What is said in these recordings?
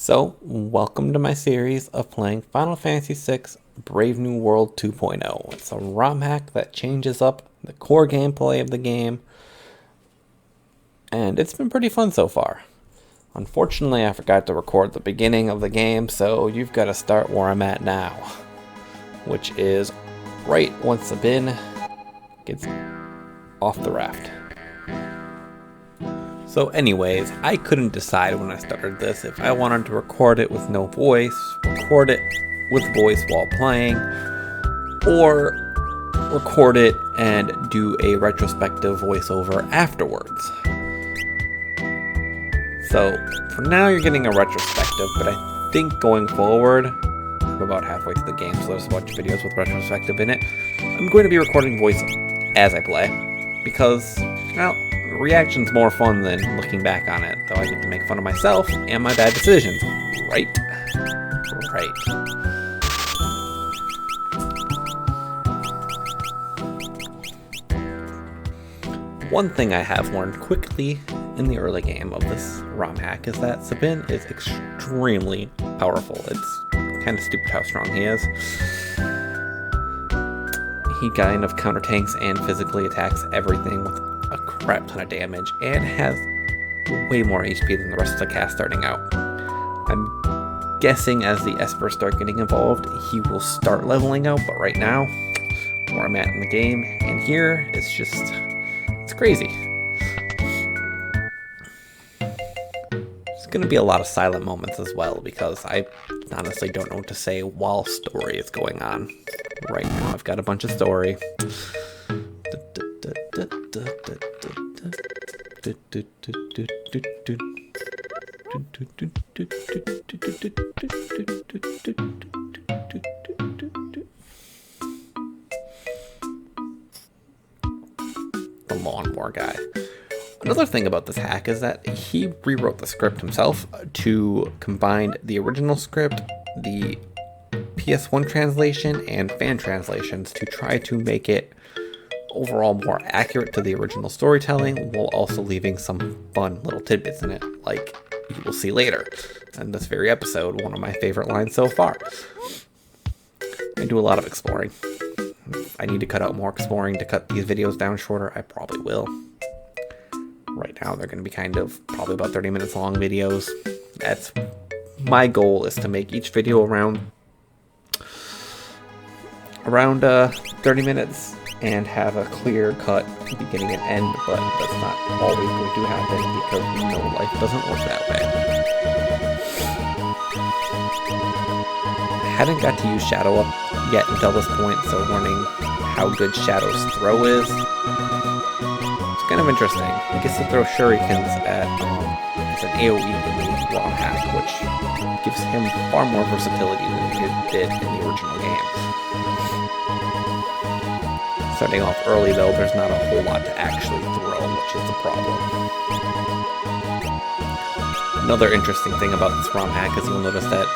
So, welcome to my series of playing Final Fantasy VI Brave New World 2.0. It's a ROM hack that changes up the core gameplay of the game, and it's been pretty fun so far. Unfortunately, I forgot to record the beginning of the game, so you've got to start where I'm at now, which is right once Sabin gets off the raft. So anyways, I couldn't decide when I started this if I wanted to record it with no voice, record it with voice while playing, or record it and do a retrospective voiceover afterwards. So for now you're getting a retrospective, but I think going forward, I'm about halfway through the game, so there's a bunch of videos with retrospective in it. I'm going to be recording voice as I play, because, well, reaction's more fun than looking back on it, though I get to make fun of myself and my bad decisions. Right? Right. One thing I have learned quickly in the early game of this ROM hack is that Sabin is extremely powerful. It's kind of stupid how strong he is. He kind of counter-tanks and physically attacks everything with a crap ton of damage, and has way more HP than the rest of the cast starting out. I'm guessing as the Espers start getting involved, he will start leveling out, but right now, where I'm at in the game, and here, it's crazy. There's going to be a lot of silent moments as well, because I honestly don't know what to say while story is going on. Right now, I've got a bunch of story. The lawnmower guy. Another thing about this hack is that he rewrote the script himself to combine the original script, the PS1 translation, and fan translations to try to make it overall more accurate to the original storytelling, while also leaving some fun little tidbits in it, like you will see later in this very episode, one of my favorite lines so far. I do a lot of exploring. If I need to cut out more exploring to cut these videos down shorter, I probably will. Right now they're going to be probably about 30 minutes long videos. That's my goal, is to make each video around 30 minutes and have a clear cut beginning and end, but that's not always going to happen because we know life doesn't work that way. I hadn't got to use Shadow up yet until this point, so learning how good Shadow's throw is, it's kind of interesting. He gets to throw shurikens at it's an AoE in the ROM hack, which gives him far more versatility than he did in the original game. Starting off early though, there's not a whole lot to actually throw, which is the problem. Another interesting thing about this ROM hack is you'll notice that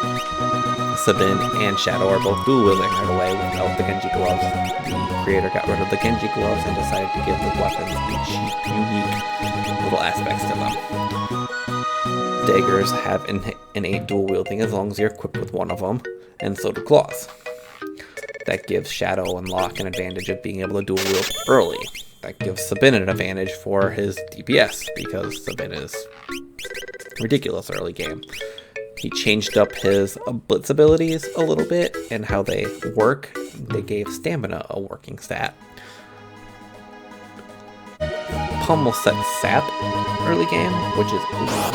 Sabin and Shadow are both dual-wielding right away without the Genji gloves. The creator got rid of the Genji gloves and decided to give the weapons each unique little aspects to them. Daggers have innate dual-wielding as long as you're equipped with one of them, and so do claws. That gives Shadow and Locke an advantage of being able to dual wield early. That gives Sabin an advantage for his DPS, because Sabin is ridiculous early game. He changed up his blitz abilities a little bit and how they work. They gave stamina a working stat. Pummel set sap early game, which is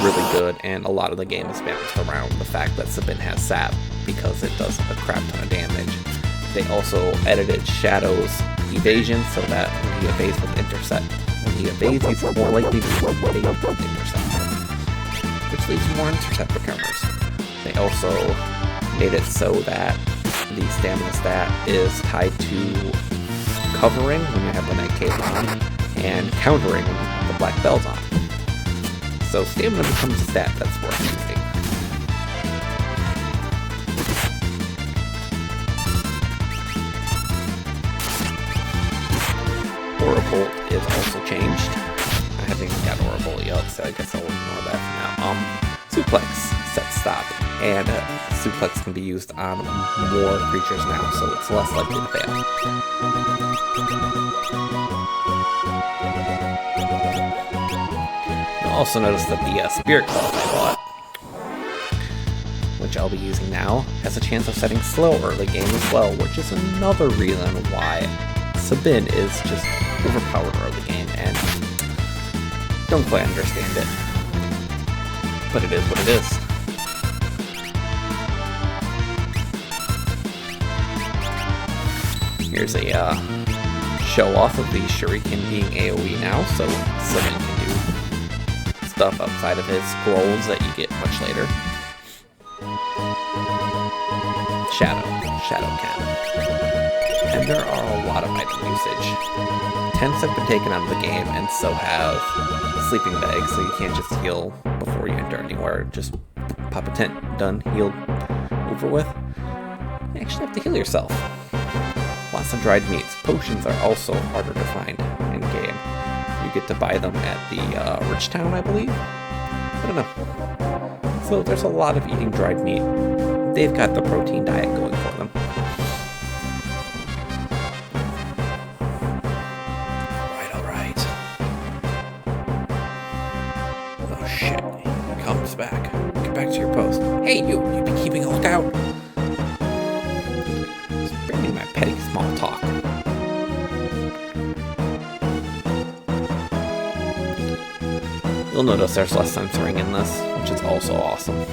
really good, and a lot of the game is balanced around the fact that Sabin has sap because it does a crap ton of damage. They also edited Shadow's evasion so that when he evades with intercept, when he evades, he's more likely to evade with intercept, which leaves more intercept counters. They also made it so that the stamina stat is tied to covering when you have the Night Cape on, and countering when you have the Black Belt on. So stamina becomes a stat that's worth using. Aura Bolt is also changed. I haven't even got Aura Bolt yet, so I guess I'll ignore that for now. Suplex sets stop, and suplex can be used on more creatures now, so it's less likely to fail. You'll also notice that the Spirit Claws I bought, which I'll be using now, has a chance of setting slow early game as well, which is another reason why Sabin is just overpowered early game, and don't quite understand it. But it is what it is. Here's a show off of the Shuriken being AoE now, so Sabin can do stuff outside of his scrolls that you get much later. Shadow Cannon. And there are a lot of item usage. Tents have been taken out of the game, and so have sleeping bags, so you can't just heal before you enter anywhere. Just pop a tent, done, healed, over with. You actually have to heal yourself. Lots of dried meats. Potions are also harder to find in-game. You get to buy them at the Rich Town, I believe? I don't know. So there's a lot of eating dried meat. They've got the protein diet going for them. Alright. Oh shit, he comes back. Get back to your post. Hey you be keeping a lookout? Just bring me my petty small talk. You'll notice there's less censoring in this, which is also awesome.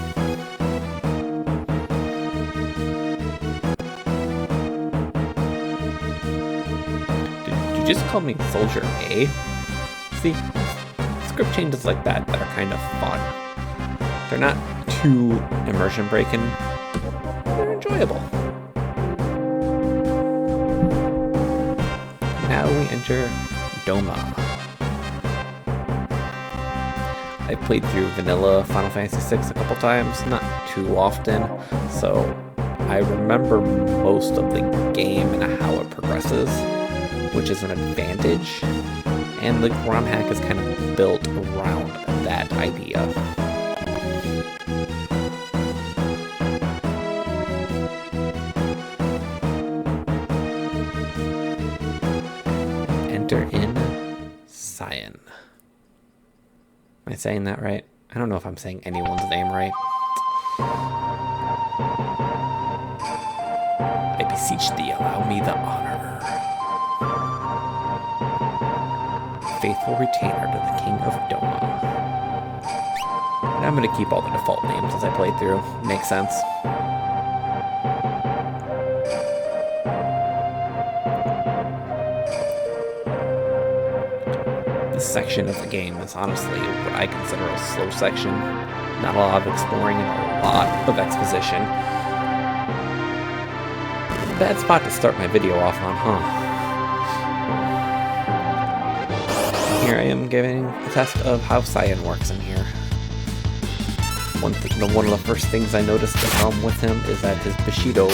Just call me Soldier A. See, script changes like that are kind of fun. They're not too immersion breaking. They're enjoyable. Now we enter Doma. I played through vanilla Final Fantasy VI a couple times, not too often, so I remember most of the game and how it progresses, which is an advantage, and the ROMHACK is kind of built around that idea. Enter in Cyan. Am I saying that right? I don't know if I'm saying anyone's name right. I beseech thee, allow me the honor. Faithful retainer to the King of Doma. And I'm going to keep all the default names as I play through. Makes sense. This section of the game is honestly what I consider a slow section. Not a lot of exploring and a lot of exposition. Bad spot to start my video off on, huh? Here I am giving a test of how Cyan works in here. One of the first things I noticed with him is that his Bushido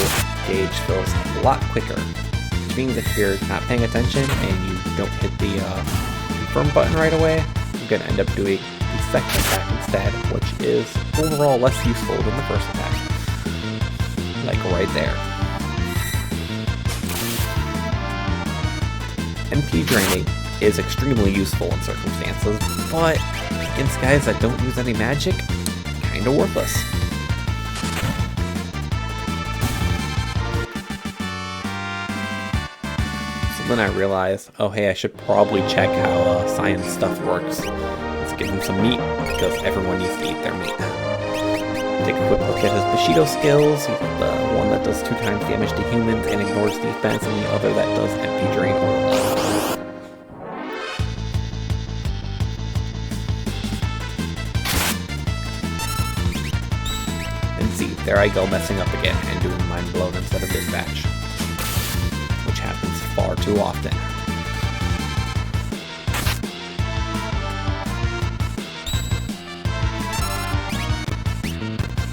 gauge fills a lot quicker, which means if you're not paying attention and you don't hit the confirm button right away, you're going to end up doing the second attack instead, which is overall less useful than the first attack. Like right there. NP draining is extremely useful in circumstances, but against guys that don't use any magic, kinda worthless. So then I realized, oh hey, I should probably check how Cyan's stuff works. Let's give him some meat, because everyone needs to eat their meat. Take a quick look at his Bushido skills. He's the one that does 2 times damage to humans and ignores defense, and the other that does MP drain only. There I go, messing up again and doing mind blown instead of dispatch, which happens far too often.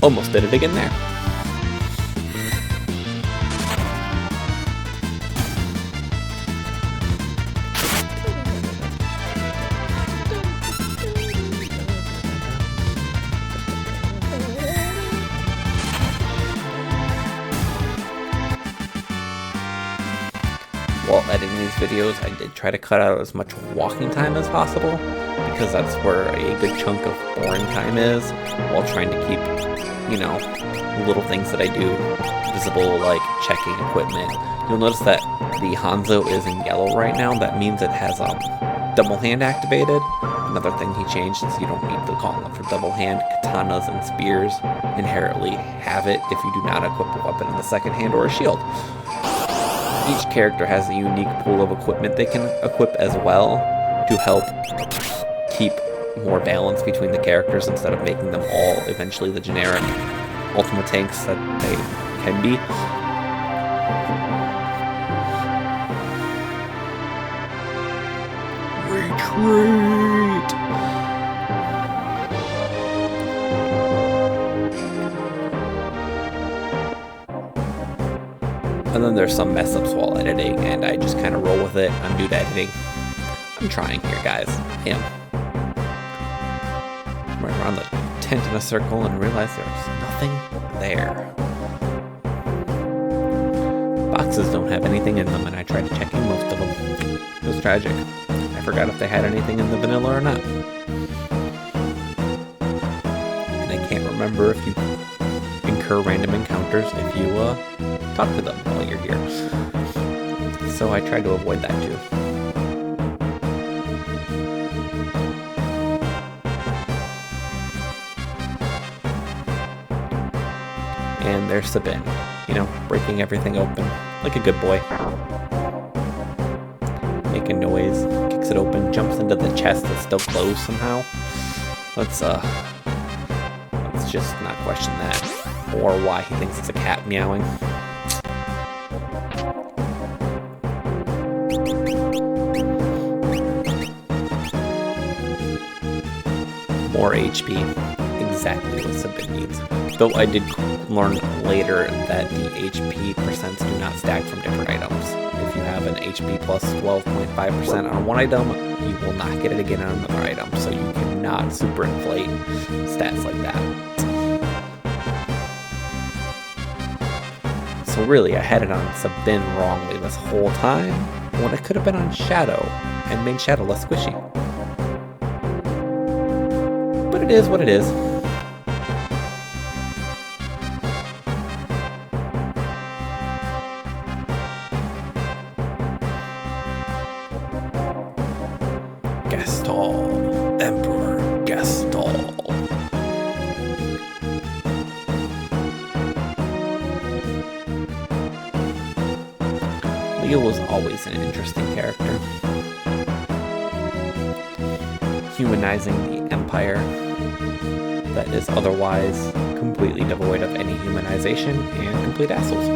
Almost did it again there. while editing these videos, I did try to cut out as much walking time as possible, because that's where a good chunk of boring time is, while trying to keep, you know, little things that I do visible, like checking equipment. You'll notice that the Hanzo is in yellow right now. That means it has double hand activated. Another thing he changed is you don't need the gauntlet for double hand. Katanas and spears inherently have it if you do not equip a weapon in the second hand or a shield. Each character has a unique pool of equipment they can equip as well to help keep more balance between the characters instead of making them all eventually the generic Ultima tanks that they can be. Retreat! And then there's some mess ups while editing, and I just kind of roll with it. I'm new to editing. I'm trying here, guys. I am. Right around the tent in a circle and realize there's nothing there. Boxes don't have anything in them, and I tried checking most of them. It was tragic. I forgot if they had anything in the vanilla or not. And I can't remember if you incur random encounters if you talk to them while you're here. So I tried to avoid that too. And there's Sabin, you know, breaking everything open like a good boy. Making noise, kicks it open, jumps into the chest that's still closed somehow. Let's just not question that, or why he thinks it's a cat meowing. More HP, exactly what Sabin needs. Though I did learn later that the HP percents do not stack from different items. If you have an HP plus 12.5% on one item, you will not get it again on another item, so you cannot superinflate stats like that. So really, I had it on Sabin wrongly this whole time, when it could have been on Shadow, and made Shadow less squishy. But it is what it is. Gaston, Emperor Gaston. Leo was always an interesting character. Humanizing the Empire that is otherwise completely devoid of any humanization and complete assholes.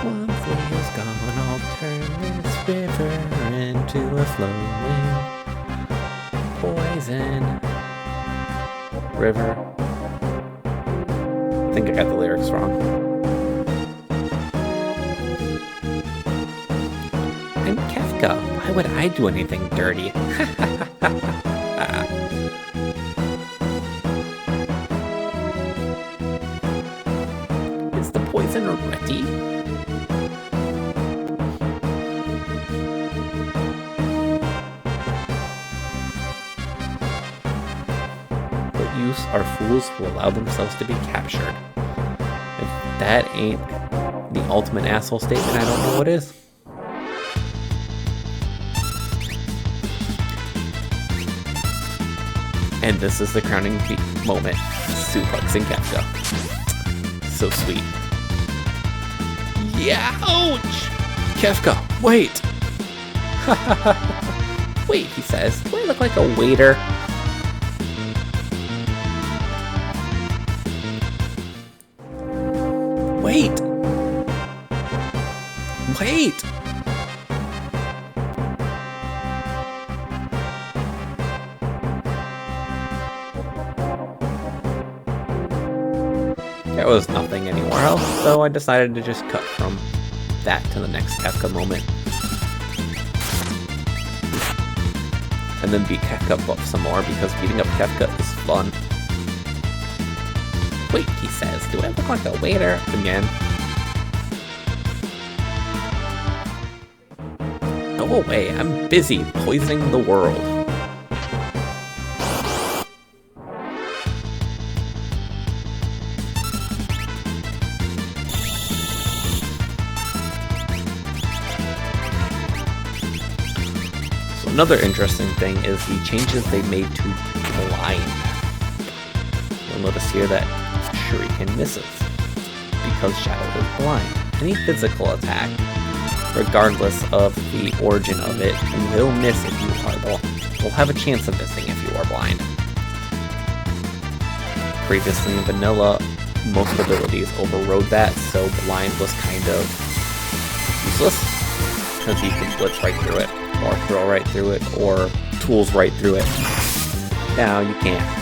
Once Leo's gone, I'll turn this river into a flowing poison river. I think I got the lyrics wrong. I'm Kefka. Why would I do anything dirty? Is the poison ready? What use are fools who allow themselves to be captured? If that ain't the ultimate asshole statement, I don't know what is. And this is the crowning moment. Suplexing Kefka. So sweet. Yeah, ouch! Kefka, wait! Wait, he says. Do I look like a waiter? Wait! Wait! There was nothing anywhere else, so I decided to just cut from that to the next Kefka moment. and then beat Kefka up some more, because beating up Kefka is fun. Wait, he says, do I look like a waiter? Again. Go away, I'm busy poisoning the world. So another interesting thing is the changes they made to blind. You'll notice here that Shuriken misses because Shadow is blind. Any physical attack, regardless of the origin of it, will miss if you are blind. Will have a chance of missing if you are blind. Previously in Vanilla, most abilities overrode that, so blind was kind of useless because you can blitz right through it, or throw right through it, or tools right through it. Now you can't.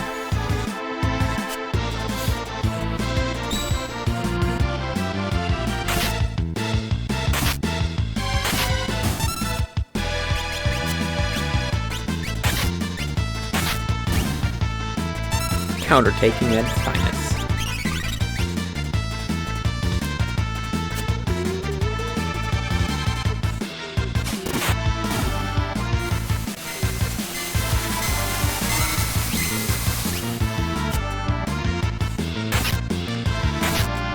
Counter-taking at its finest.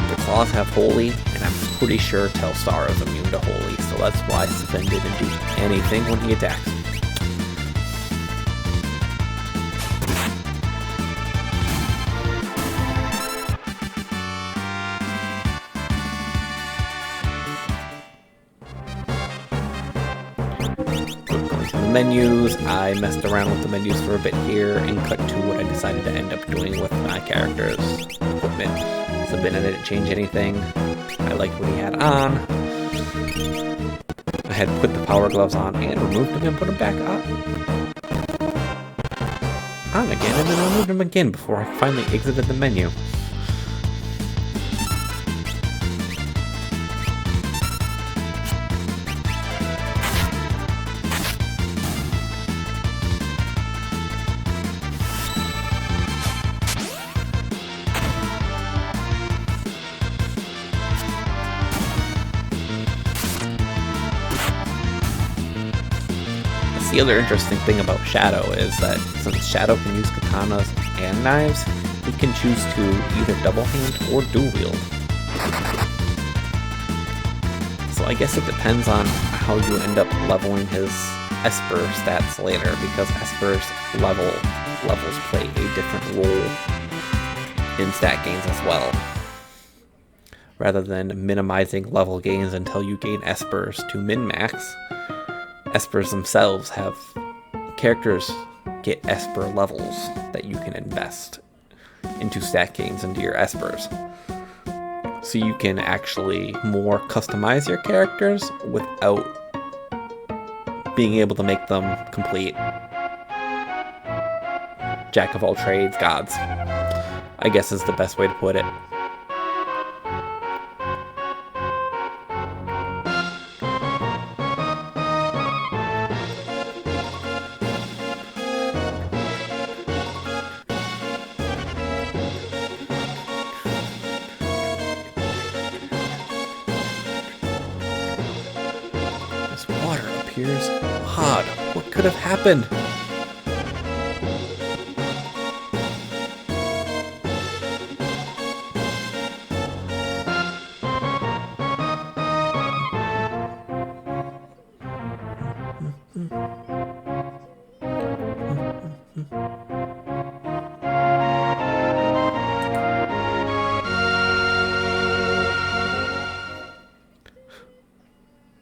The claws have Holy, and I'm pretty sure Telstar is immune to Holy, so that's why Sven didn't do anything when he attacks. Menus, I messed around with the menus for a bit here and cut to what I decided to end up doing with my character's equipment. So then I didn't change anything. I liked what he had on. I had put the power gloves on and removed them and put them back on again, and then I removed them again before I finally exited the menu. The other interesting thing about Shadow is that since Shadow can use katanas and knives, he can choose to either double hand or dual wield. So I guess it depends on how you end up leveling his Esper stats later, because Esper's levels play a different role in stat gains as well. Rather than minimizing level gains until you gain Espers to min-max, Espers themselves have characters get Esper levels that you can invest into stat gains into your Espers. So you can actually more customize your characters without being able to make them complete jack of all trades gods, I guess is the best way to put it. Water appears odd. What could have happened?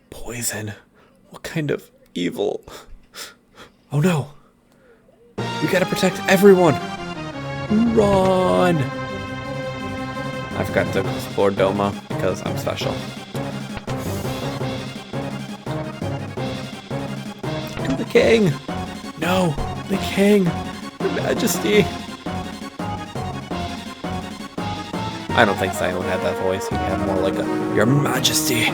Poison. What kind of evil? Oh no! We gotta protect everyone! Run! I've got to explore Doma because I'm special. To the king! No! The king! Your Majesty! I don't think Sion had that voice. He had more like a, Your Majesty!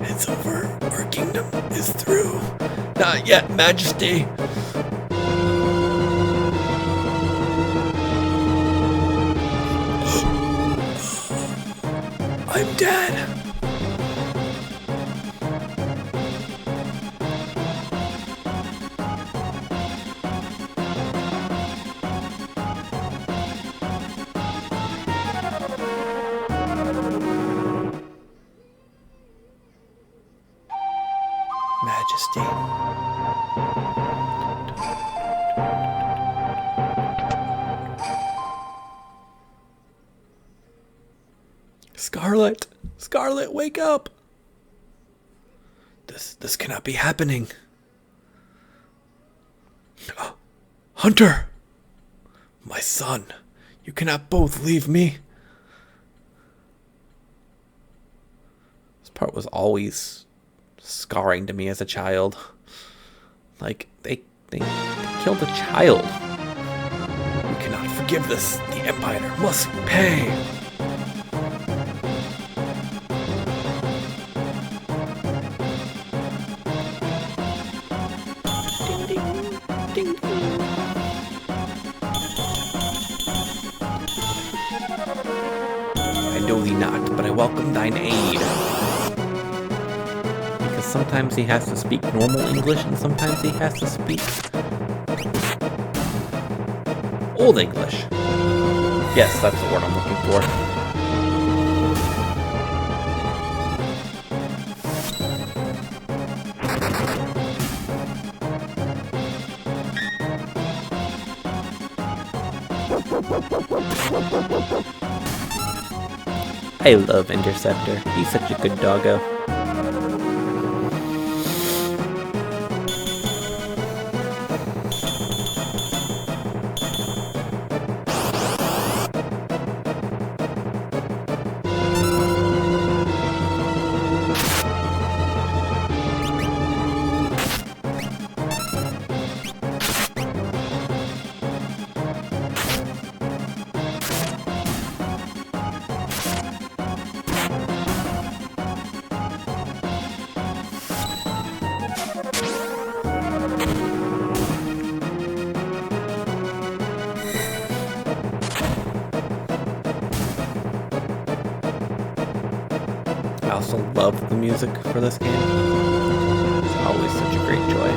It's over. is through. Not yet, Majesty. I'm dead. Majesty. Scarlet! Scarlet, wake up! This cannot be happening. Hunter! My son, you cannot both leave me. This part was always scarring to me as a child. Like, they killed a child. We cannot forgive this. The Empire must pay. Ding, ding, ding, ding. I know thee not, but I welcome thine aid. Because sometimes he has to speak normal English, and sometimes he has to speak Old English. Yes, that's the word I'm looking for. I love Interceptor. He's such a good doggo. I also love the music for this game. It's always such a great joy.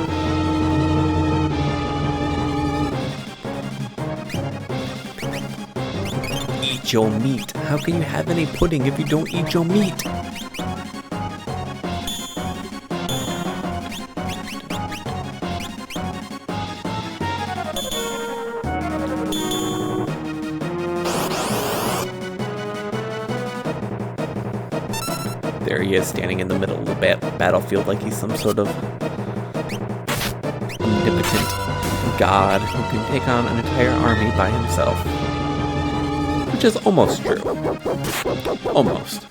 Eat your meat. How can you have any pudding if you don't eat your meat? There he is, standing in the middle of the battlefield like he's some sort of omnipotent god who can take on an entire army by himself. Which is almost true. Almost.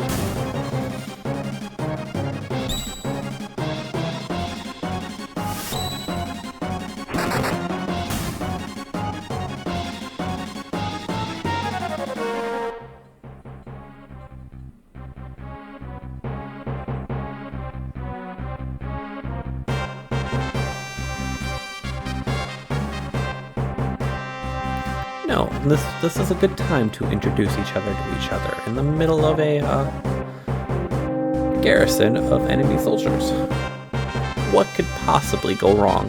No, this is a good time to introduce each other to each other in the middle of a garrison of enemy soldiers. What could possibly go wrong?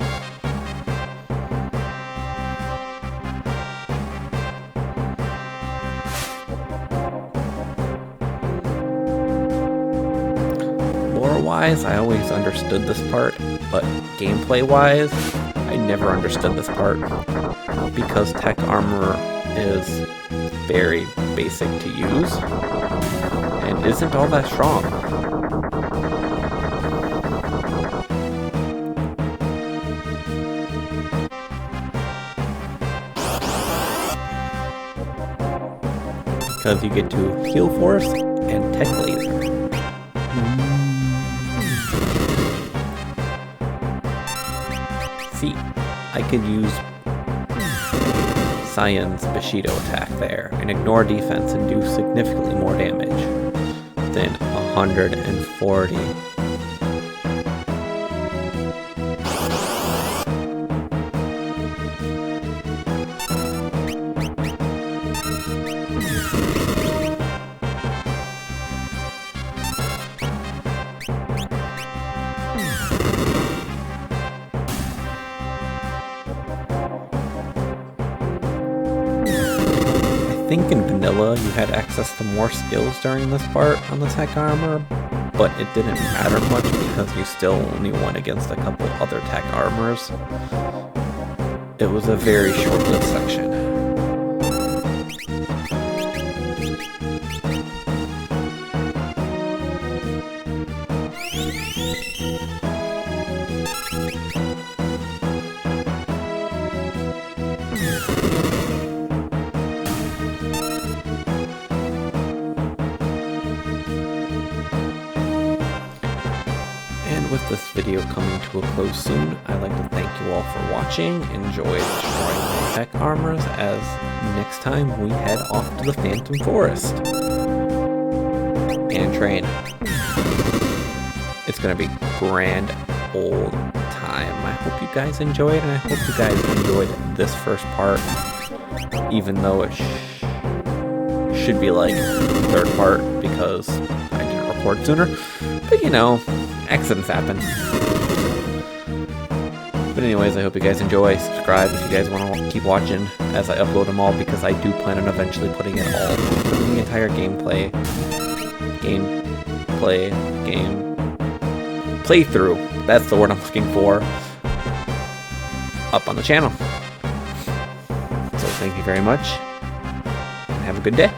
Lore-wise, I always understood this part, but gameplay-wise, I never understood this part. Because tech armor is very basic to use and isn't all that strong. Because you get to heal force and tech laser. See, I could use Cyan's Bushido attack there and ignore defense and do significantly more damage than 140 I think in vanilla you had access to more skills during this part on the tech armor, but it didn't matter much because you still only won against a couple other tech armors. It was a very short-lived section. With this video coming to a close soon, I'd like to thank you all for watching. Enjoy destroying the tech armors as next time we head off to the Phantom Forest. And train. It's gonna be grand old time. I hope you guys enjoyed, and I hope you guys enjoyed this first part, even though it should be like the third part because I didn't record sooner. But you know, accidents happen. But anyways, I hope you guys enjoy. Subscribe if you guys want to keep watching as I upload them all, because I do plan on eventually putting the entire playthrough, that's the word I'm looking for, up on the channel. So thank you very much, and have a good day.